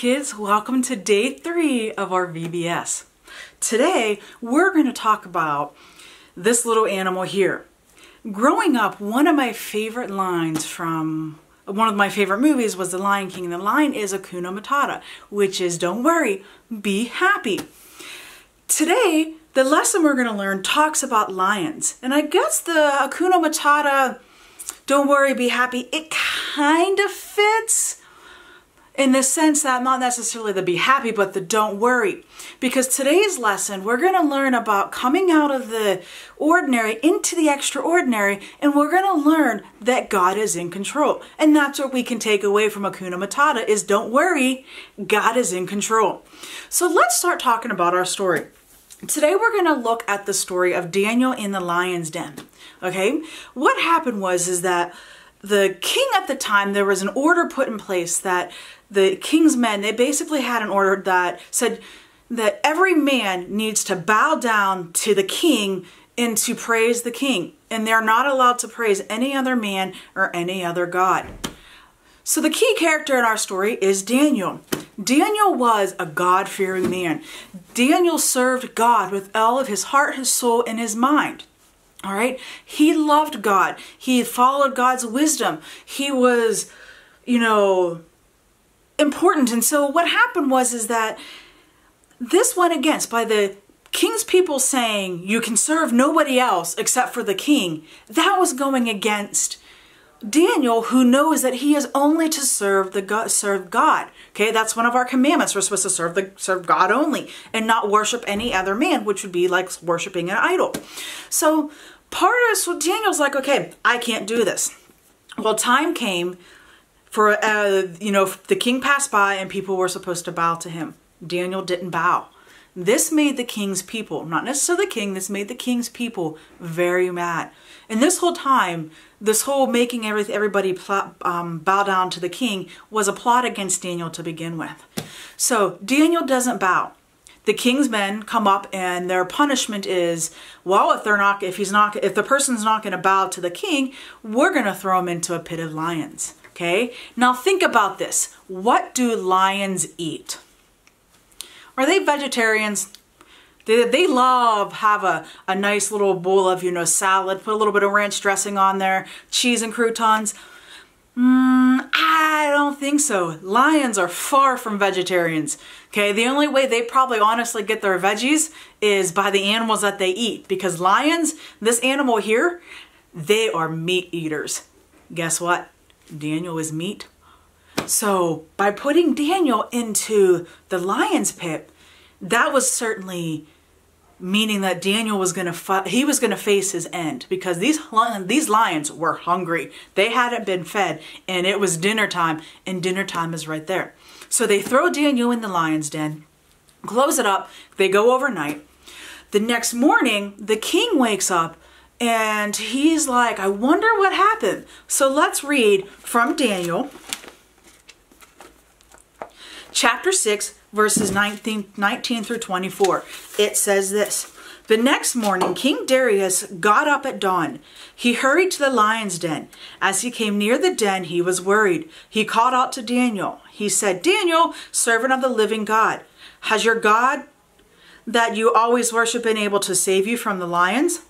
kids, welcome to day 3 of our VBS. Today we're going to talk about this little animal here. Growing up, one of my favorite lines from one of my favorite movies was The Lion King. The line is Hakuna Matata, which is don't worry, be happy. Today, the lesson we're going to learn talks about lions. And I guess the Hakuna Matata, don't worry, be happy, it kind of fits in the sense that not necessarily the be happy, but the don't worry. Because today's lesson, we're going to learn about coming out of the ordinary into the extraordinary, and we're going to learn that God is in control. And that's what we can take away from Hakuna Matata is don't worry, God is in control. So let's start talking about our story. Today we're going to look at the story of Daniel in the lion's den. Okay? What happened was that the king at the time, there was an order put in place that the king's men, they basically had an order that said that every man needs to bow down to the king and to praise the king. And they're not allowed to praise any other man or any other god. So the key character in our story is Daniel. Daniel was a God-fearing man. Daniel served God with all of his heart, his soul, and his mind. All right? He loved God. He followed God's wisdom. He was, important. And so what happened was that this went against by the king's people saying you can serve nobody else except for the king. That was going against Daniel, who knows that he is only to serve God. Okay, that's one of our commandments. We're supposed to serve God only and not worship any other man, which would be like worshiping an idol. So Daniel's like, okay, I can't do this. Well, time came for the king passed by and people were supposed to bow to him. Daniel didn't bow. This made the king's people, not necessarily the king, this made the king's people very mad. And this whole time, this whole making everybody bow down to the king was a plot against Daniel to begin with. So Daniel doesn't bow. The king's men come up and their punishment is, well, if the person's not going to bow to the king, we're going to throw him into a pit of lions. Okay? Now think about this. What do lions eat? Are they vegetarians? They love have a nice little bowl of, salad, put a little bit of ranch dressing on there, cheese and croutons. I don't think so. Lions are far from vegetarians. Okay, the only way they probably honestly get their veggies is by the animals that they eat. Because lions, this animal here, they are meat eaters. Guess what? Daniel is meat. So by putting Daniel into the lion's pit, that was certainly meaning that Daniel was going to face his end, because these lions were hungry. They hadn't been fed, and it was dinner time, and dinner time is right there. So they throw Daniel in the lion's den, close it up, they go overnight. The next morning, the king wakes up, and he's like, I wonder what happened. So let's read from Daniel, chapter 6, verses 19 through 24. It says this. The next morning, King Darius got up at dawn. He hurried to the lion's den. As he came near the den, he was worried. He called out to Daniel. He said, Daniel, servant of the living God, has your God that you always worship been able to save you from the lions?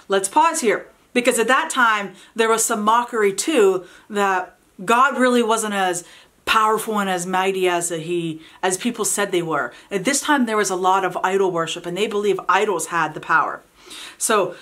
Let's pause here, because at that time, there was some mockery too, that God really wasn't as powerful and as mighty as people said they were. At this time, there was a lot of idol worship, and they believe idols had the power. So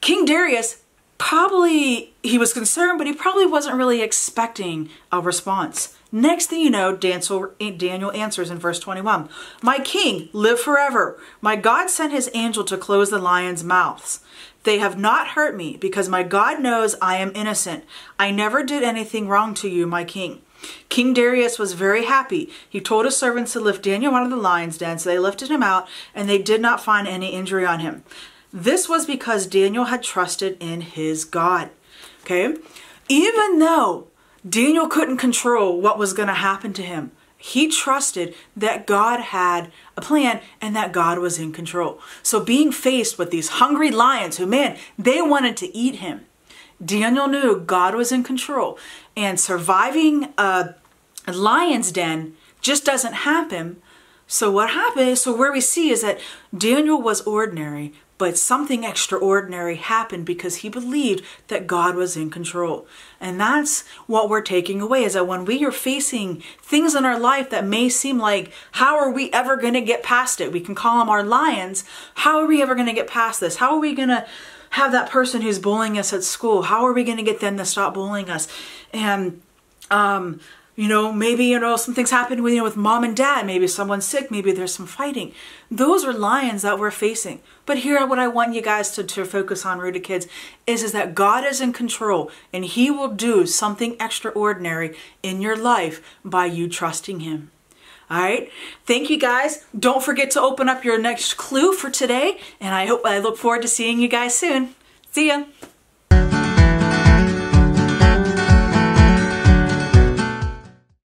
King Darius, he was concerned, but he probably wasn't really expecting a response. Next thing you know, Daniel answers in verse 21. My king, live forever. My God sent his angel to close the lions' mouths. They have not hurt me, because my God knows I am innocent. I never did anything wrong to you, my king. King Darius was very happy. He told his servants to lift Daniel out of the lion's den, so they lifted him out, and they did not find any injury on him. This was because Daniel had trusted in his God. Okay? Even though Daniel couldn't control what was going to happen to him, he trusted that God had a plan and that God was in control. So being faced with these hungry lions who, man, they wanted to eat him, Daniel knew God was in control, and surviving a lion's den just doesn't happen. So what happened, so where we see is that Daniel was ordinary, but something extraordinary happened because he believed that God was in control. And that's what we're taking away, is that when we are facing things in our life that may seem like, how are we ever going to get past it? We can call them our lions. How are we ever going to get past this? How are we going to have that person who's bullying us at school? How are we going to get them to stop bullying us? And, you know, maybe, you know, something's happened with, you know, with mom and dad. Maybe someone's sick. Maybe there's some fighting. Those are lions that we're facing. But here, what I want you guys to focus on, Rooted Kids, is that God is in control, and He will do something extraordinary in your life by you trusting Him. All right. Thank you, guys. Don't forget to open up your next clue for today, and I look forward to seeing you guys soon. See ya.